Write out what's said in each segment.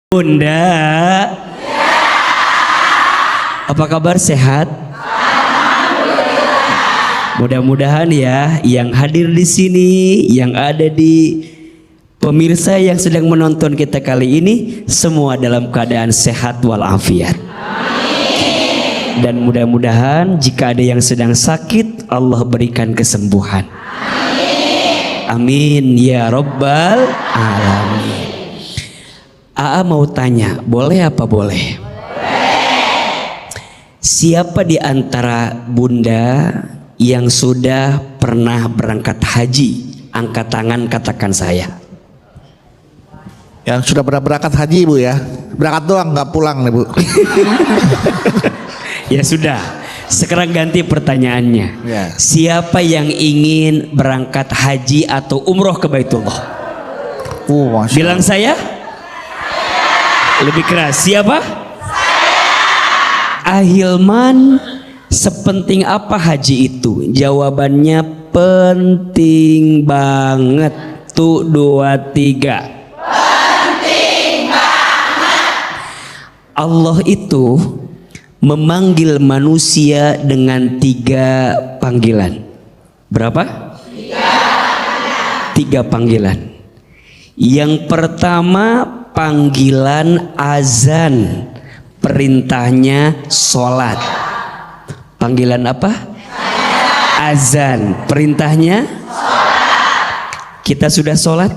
Bunda, apa kabar, sehat? Mudah-mudahan ya yang hadir di sini, yang ada di pemirsa yang sedang menonton kita kali ini, semua dalam keadaan sehat walafiat. Dan mudah-mudahan jika ada yang sedang sakit, Allah berikan kesembuhan. Amin ya Rabbal Alamin. Aa mau tanya, boleh apa boleh? Siapa di antara bunda yang sudah pernah berangkat haji? Angkat tangan, katakan saya. Yang sudah pernah berangkat haji, Bu ya? Berangkat doang, nggak pulang nih, Bu. Ya sudah, sekarang ganti pertanyaannya. Ya. Siapa yang ingin berangkat haji atau umroh ke Baitullah? Bilang saya. Lebih keras, siapa? Ahilman, sepenting apa haji itu? Jawabannya penting banget. Tuh 2, 3. Penting banget. Allah itu memanggil manusia dengan 3 panggilan. Berapa? 3 panggilan. Yang pertama panggilan azan, perintahnya sholat. Panggilan apa? Azan, perintahnya sholat. Kita sudah sholat?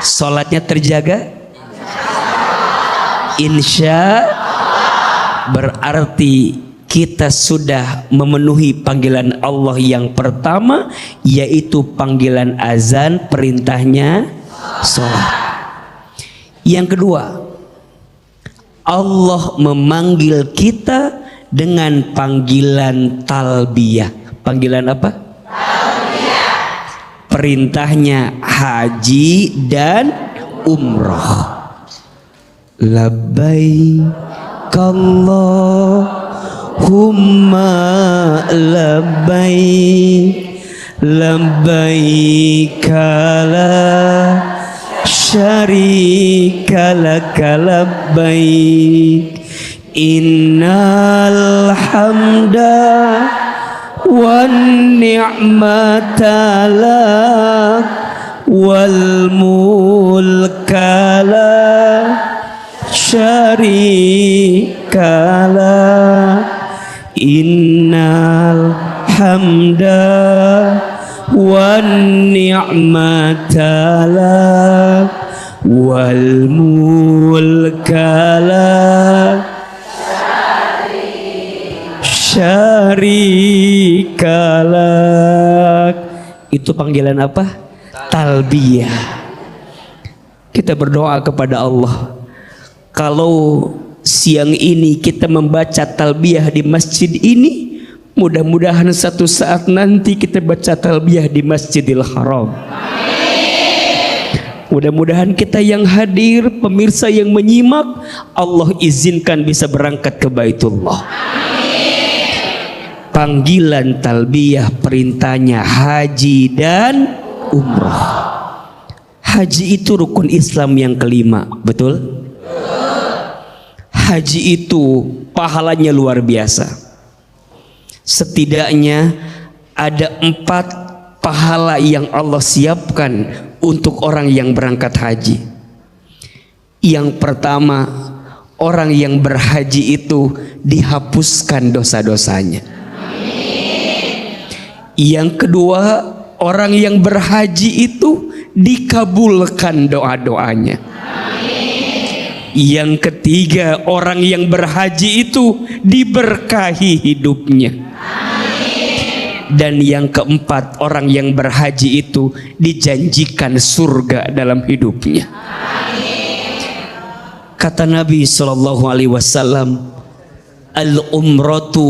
Sholatnya terjaga? Insya berarti kita sudah memenuhi panggilan Allah yang pertama, yaitu panggilan azan, perintahnya sholat. Yang kedua, Allah memanggil kita dengan panggilan talbiyah. Panggilan apa? Talbiyah. Perintahnya haji dan umroh. Labbaik Allahumma labbaik, labbaik la syarika laka labbaik, innal hamda wan ni'mata lak wal mulka la syarika lak, innal hamda wan ni'mata lak wal mulka lak syarika lak. Itu panggilan apa? Talbiyah. Kita berdoa kepada Allah, kalau siang ini kita membaca talbiyah di masjid ini, mudah-mudahan satu saat nanti kita baca talbiyah di Masjidil Haram. Mudah-mudahan kita yang hadir, pemirsa yang menyimak, Allah izinkan bisa berangkat ke Baitullah. Panggilan talbiyah, perintahnya haji dan umrah. Haji itu rukun Islam yang kelima, betul? Haji itu pahalanya luar biasa. Setidaknya ada 4 pahala yang Allah siapkan untuk orang yang berangkat haji. Yang pertama, orang yang berhaji itu dihapuskan dosa-dosanya. Yang kedua, orang yang berhaji itu dikabulkan doa-doanya. Yang ketiga, orang yang berhaji itu diberkahi hidupnya. Dan yang keempat, orang yang berhaji itu dijanjikan surga dalam hidupnya. Kata Nabi SAW, al-umratu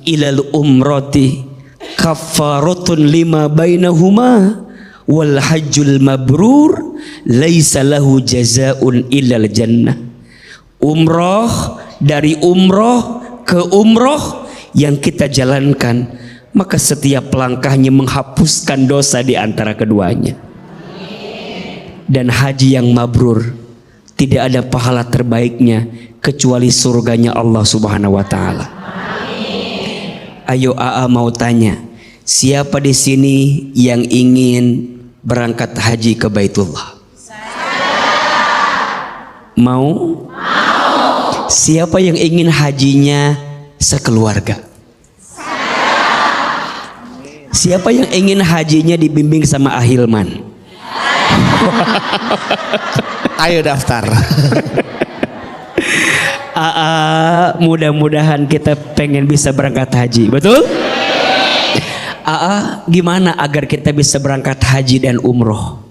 ilal umrati kaffaratun lima bainahuma wal hajjul mabrur laisa lahu jazaun illal jannah. Umroh dari umroh ke umroh yang kita jalankan, maka setiap langkahnya menghapuskan dosa di antara keduanya. Dan haji yang mabrur, tidak ada pahala terbaiknya kecuali surganya Allah Subhanahu wa taala. Ayo AA mau tanya, siapa di sini yang ingin berangkat haji ke Baitullah? Mau? Siapa yang ingin hajinya sekeluarga? Siapa yang ingin hajinya dibimbing sama Ahilman? Ayo daftar. Mudah-mudahan kita pengen bisa berangkat haji, betul? Gimana agar kita bisa berangkat haji dan umroh?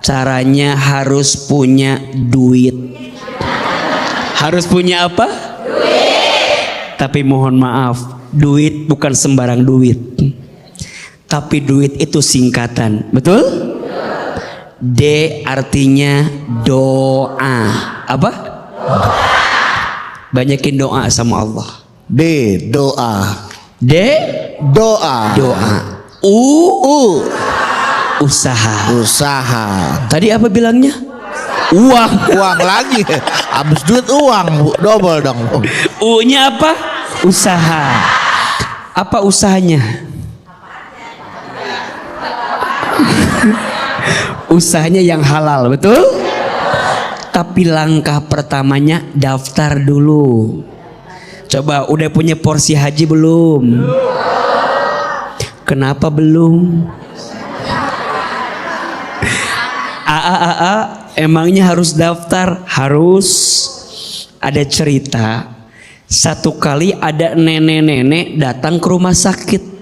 Caranya harus punya duit. Harus punya apa? Duit. Tapi mohon maaf, duit bukan sembarang duit. Tapi duit itu singkatan, betul? D artinya doa. Apa? Banyakin doa sama Allah. D doa. D Doa. doa. Usaha. Usaha. Tadi apa bilangnya? Uang. Uang lagi. Habis duit uang double dong. U-nya apa? Usaha. Apa usahanya? Usahanya yang halal, betul? Tapi langkah pertamanya daftar dulu. Coba udah punya porsi haji belum? Kenapa belum? Emangnya harus daftar? Harus. Ada cerita, satu kali ada nenek-nenek datang ke rumah sakit.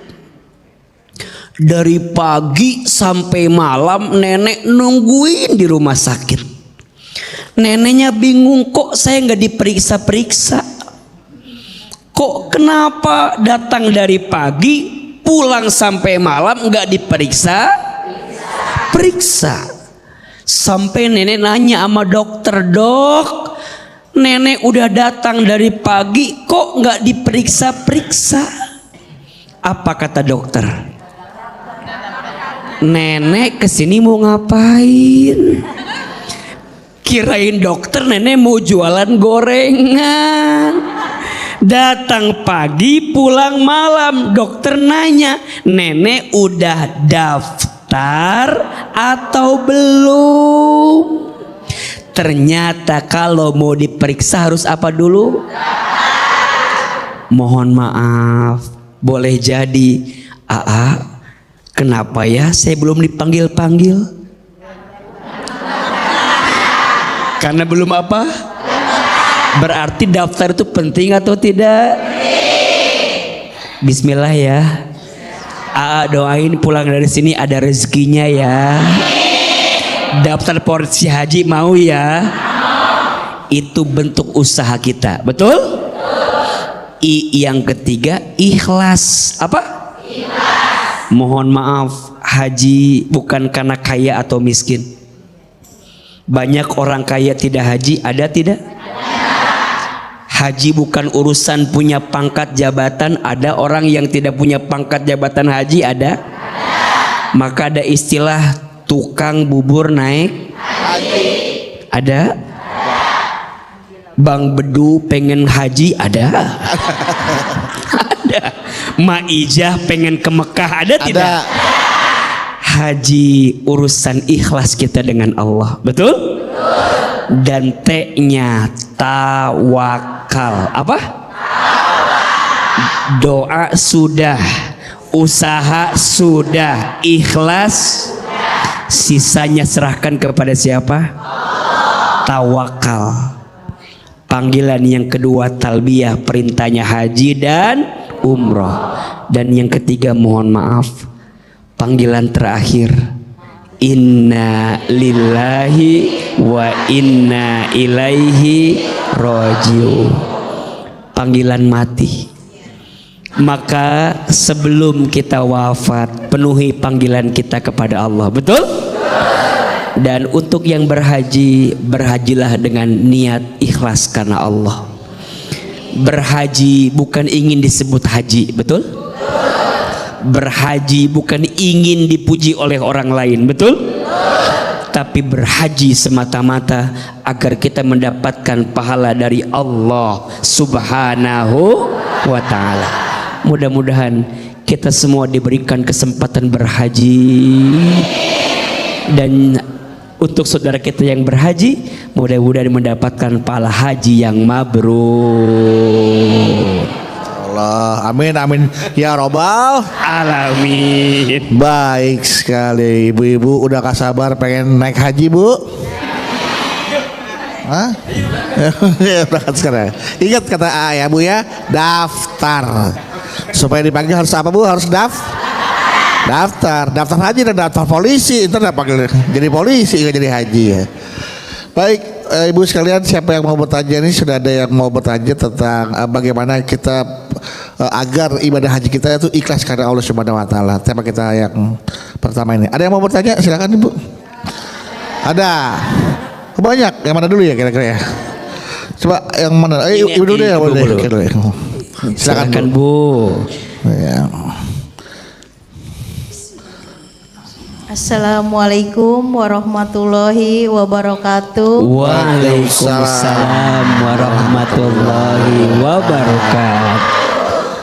Dari pagi sampai malam nenek nungguin di rumah sakit. Neneknya bingung, kok saya nggak diperiksa-periksa? Kok kenapa datang dari pagi pulang sampai malam nggak diperiksa? Periksa. Sampai nenek nanya sama dokter, dok, nenek udah datang dari pagi kok nggak diperiksa-periksa? Apa kata dokter? Nenek kesini mau ngapain? Kirain dokter nenek mau jualan gorengan. Datang pagi pulang malam. Dokter nanya, nenek udah daftar atau belum? Ternyata kalau mau diperiksa harus apa dulu? Mohon maaf, boleh jadi kenapa ya saya belum dipanggil-panggil? Karena belum apa? Berarti daftar itu penting atau tidak? Bismillah ya. Doain pulang dari sini ada rezekinya ya. Daftar porsi haji mau ya? Itu bentuk usaha kita, betul? Yang ketiga ikhlas. Apa? Ikhlas. Mohon maaf, haji bukan karena kaya atau miskin. Banyak orang kaya tidak haji, ada tidak? Haji bukan urusan punya pangkat jabatan. Ada orang yang tidak punya pangkat jabatan haji, ada? Maka ada istilah tukang bubur naik haji. Ada? Bang Bedu pengen haji, ada? Ada. Maijah pengen ke Mekah, ada tidak? Haji urusan ikhlas kita dengan Allah, betul? Dan T-nya tawakal. Apa? Doa sudah, usaha sudah, ikhlas sisanya serahkan kepada siapa? Tawakal. Panggilan yang kedua talbiyah, perintahnya haji dan umroh. Dan yang ketiga mohon maaf, panggilan terakhir inna lillahi wa inna ilaihi rajiun. Panggilan mati. Maka sebelum kita wafat, penuhi panggilan kita kepada Allah, betul? Dan untuk yang berhaji, berhajilah dengan niat ikhlas karena Allah. Berhaji bukan ingin disebut haji, betul? Berhaji bukan ingin dipuji oleh orang lain, betul? tapi berhaji semata-mata agar kita mendapatkan pahala dari Allah Subhanahu wa ta'ala. Mudah-mudahan kita semua diberikan kesempatan berhaji, dan untuk saudara kita yang berhaji mudah-mudahan mendapatkan pahala haji yang mabrur. Allah, amin amin ya robbal Alamin. Baik sekali, ibu-ibu udah gak sabar pengen naik haji, Bu? Hah? Ya, berangkat sekarang. Ingat kata A ya, Bu ya, daftar. Supaya dipanggil harus apa, Bu? Harus daftar haji dan daftar polisi. Itu udah panggil jadi polisi, nggak jadi haji ya. Baik, ibu sekalian, siapa yang mau bertanya nih? Sudah ada yang mau bertanya tentang bagaimana kita agar ibadah haji kita itu ikhlas karena Allah Subhanahu wa taala. Tema kita yang pertama ini. Ada yang mau bertanya? Silakan, Ibu. Ada. Banyak. Yang mana dulu ya kira-kira ya? Coba yang mana? Ibu dulu ya, boleh. Silakan, Bu. Ya. Assalamualaikum warahmatullahi wabarakatuh. Waalaikumsalam warahmatullahi wabarakatuh.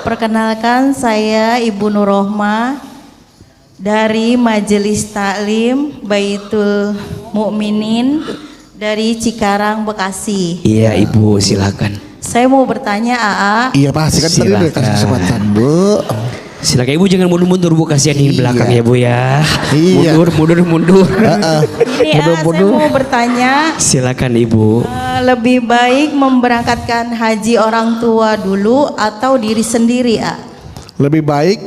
Perkenalkan, saya Ibu Nurrohmah dari Majelis Taklim Baitul Mukminin dari Cikarang, Bekasi. Iya, Ibu, silakan. Saya mau bertanya, AA. Iya pasti kan tadi udah kasih kesempatan, Bu. Silakan Ibu, jangan mundur-mundur, Bu, kasihan di belakang ya, Bu ya. Iya. Mundur. Ini saya mau bertanya, Silakan Ibu. lebih baik memberangkatkan haji orang tua dulu atau diri sendiri, A? Lebih baik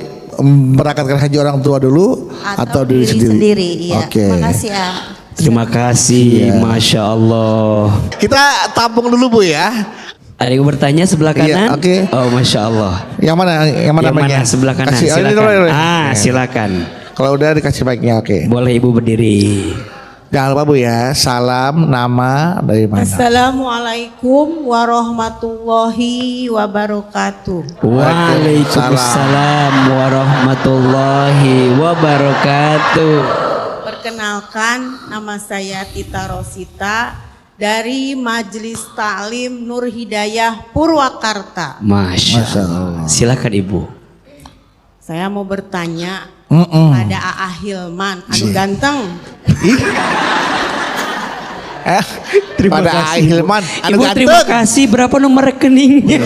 berangkatkan haji orang tua dulu atau diri sendiri. Iya. Oke. Terima kasih, A. Terima kasih, Masya Allah. Kita tampung dulu, Bu ya. Ada yang bertanya sebelah Iya, kanan? oke. Oh, Masya Allah. Yang mana? Yang mana? Yang mana? mic-nya? Sebelah kanan. Kasih, ini Silakan. dulu. Silakan. Kalau udah dikasih mic-nya, oke. Boleh Ibu berdiri. Jangan lupa, Bu ya. Salam, nama, dari mana? Assalamualaikum warahmatullahi wabarakatuh. Waalaikumsalam warahmatullahi wabarakatuh. Perkenalkan, nama saya Tita Rosita dari Majelis Taklim Nur Hidayah Purwakarta. Masya Allah. Silakan Ibu. Saya mau bertanya pada AA Hilman, anu ganteng. Terima Pada kasih, Hilman, Ibu. anu Ibu, terima ganteng. kasih. Berapa nomor rekeningnya?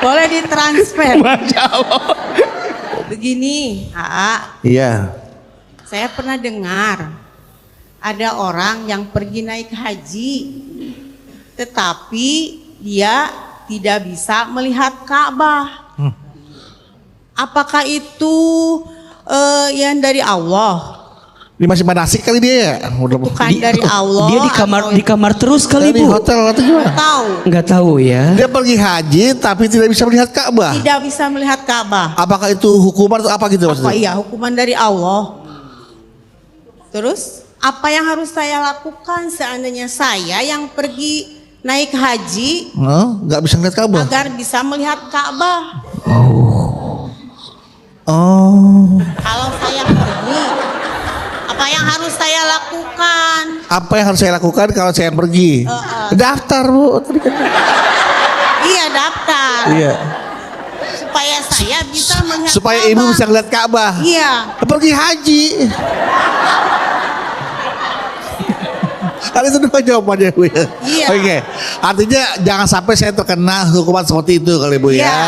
Boleh ditransfer. Masya Allah. Begini, AA, Iya. saya pernah dengar ada orang yang pergi naik haji, tetapi dia tidak bisa melihat Ka'bah. Apakah itu yang dari Allah? Ini masih manasik kali dia ya? Udah Bukan dari Allah. Dia di kamar terus kali di Bu. hotel atau gimana? Tahu. Enggak tahu ya. Dia pergi haji tapi tidak bisa melihat Ka'bah. Tidak bisa melihat Ka'bah. Apakah itu hukuman atau apa gitu Apa maksudnya? iya hukuman dari Allah? Terus apa yang harus saya lakukan seandainya saya yang pergi naik haji Nggak bisa melihat Ka'bah. agar bisa melihat Ka'bah? Oh. Kalau saya pergi, apa yang harus saya lakukan? Apa yang harus saya lakukan kalau saya pergi? Daftar, Bu. Tadi kan. Iya, daftar. Iya. Supaya saya bisa melihat Supaya Ka'bah. ibu bisa lihat Ka'bah. Iya. Pergi haji. Kali itu dua jawabannya, Bu. Ya? Iya. Oke. Artinya jangan sampai saya terkena hukuman seperti itu kali, Bu ya. Iya,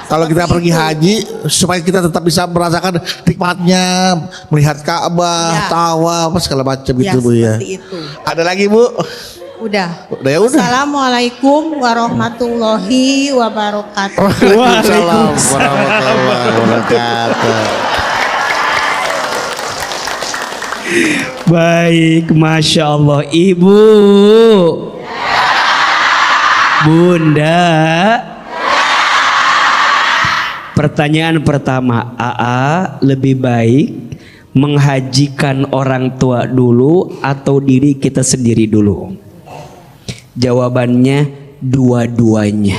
Kalau kita seperti pergi itu. haji supaya kita tetap bisa merasakan nikmatnya melihat Ka'bah, Iya. tawaf, segala macam gitu, Bu ya. Seperti itu. Ada lagi, Bu? Udah. Udah ya udah. Assalamualaikum warahmatullahi wabarakatuh. Waalaikumsalam warahmatullahi wabarakatuh. Baik, Masya Allah. Ibu, Bunda. Pertanyaan pertama, AA lebih baik menghajikan orang tua dulu atau diri kita sendiri dulu? Jawabannya dua-duanya.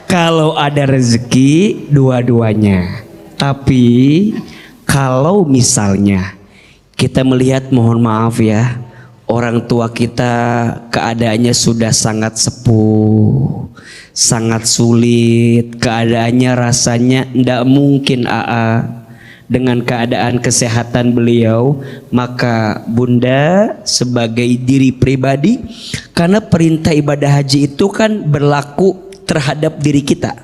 Kalau ada rezeki, dua-duanya. Tapi Kalau misalnya kita melihat, mohon maaf ya, orang tua kita keadaannya sudah sangat sepuh, sangat sulit, keadaannya rasanya tidak mungkin dengan keadaan kesehatan beliau, maka bunda sebagai diri pribadi, karena perintah ibadah haji itu kan berlaku terhadap diri kita,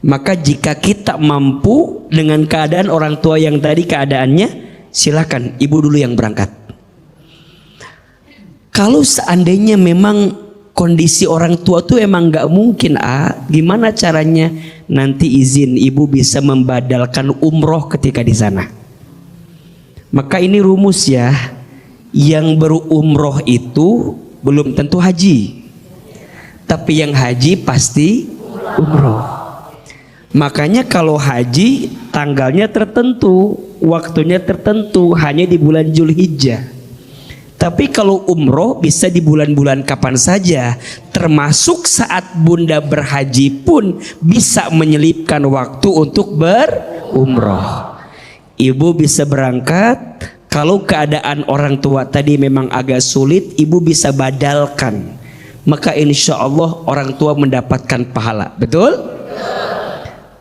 maka jika kita mampu dengan keadaan orang tua yang tadi keadaannya, silakan ibu dulu yang berangkat. Kalau seandainya memang kondisi orang tua tuh emang nggak mungkin, gimana caranya? Nanti izin ibu bisa membadalkan umroh ketika di sana. Maka ini rumus ya, yang berumroh itu belum tentu haji, tapi yang haji pasti umroh. Makanya kalau haji tanggalnya tertentu, waktunya tertentu, hanya di bulan Zulhijjah. Tapi kalau umroh bisa di bulan-bulan kapan saja, termasuk saat bunda berhaji pun bisa menyelipkan waktu untuk berumroh. Ibu bisa berangkat, kalau keadaan orang tua tadi memang agak sulit, ibu bisa badalkan. Maka insya Allah orang tua mendapatkan pahala, betul?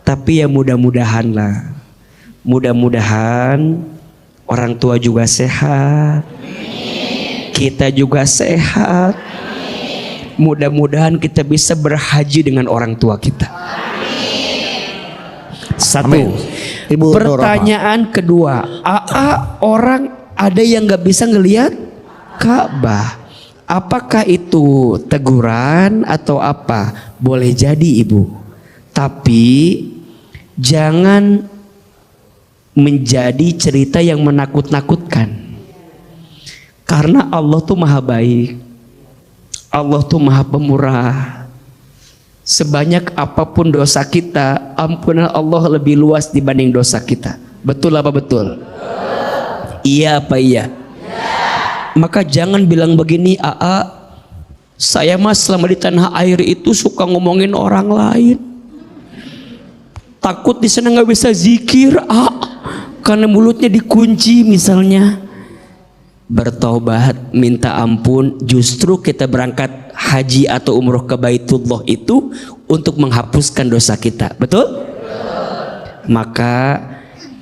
Tapi ya mudah-mudahan lah, mudah-mudahan orang tua juga sehat, kita juga sehat. Mudah-mudahan kita bisa berhaji dengan orang tua kita. Satu. Amin. Ibu Pertanyaan kedua, orang ada yang nggak bisa ngelihat Ka'bah. Apakah itu teguran atau apa? Boleh jadi ibu, tapi jangan menjadi cerita yang menakut-nakutkan. Karena Allah tuh maha baik, Allah tuh maha pemurah. Sebanyak apapun dosa kita, ampunan Allah lebih luas dibanding dosa kita. Betul apa betul? Iya apa iya? Maka jangan bilang begini, saya mas selama di tanah air itu suka ngomongin orang lain, takut di sana nggak bisa zikir, karena mulutnya dikunci misalnya. Bertobat, minta ampun. Justru kita berangkat haji atau umroh ke Baitullah itu untuk menghapuskan dosa kita, betul? Maka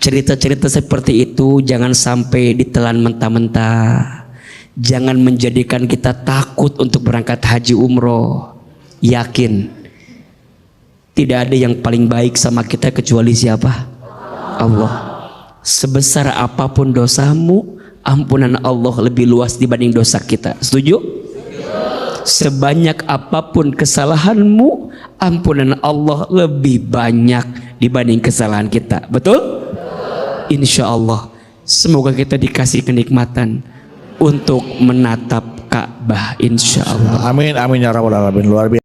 cerita-cerita seperti itu jangan sampai ditelan mentah-mentah. Jangan menjadikan kita takut untuk berangkat haji umroh. Yakin tidak ada yang paling baik sama kita kecuali siapa? Allah. Sebesar apapun dosamu, ampunan Allah lebih luas dibanding dosa kita. Setuju? Sebanyak apapun kesalahanmu, ampunan Allah lebih banyak dibanding kesalahan kita. Betul? Insya Allah. Semoga kita dikasih kenikmatan untuk menatap Ka'bah, insya Allah. Amin amin ya rabbal alamin. Luar biasa.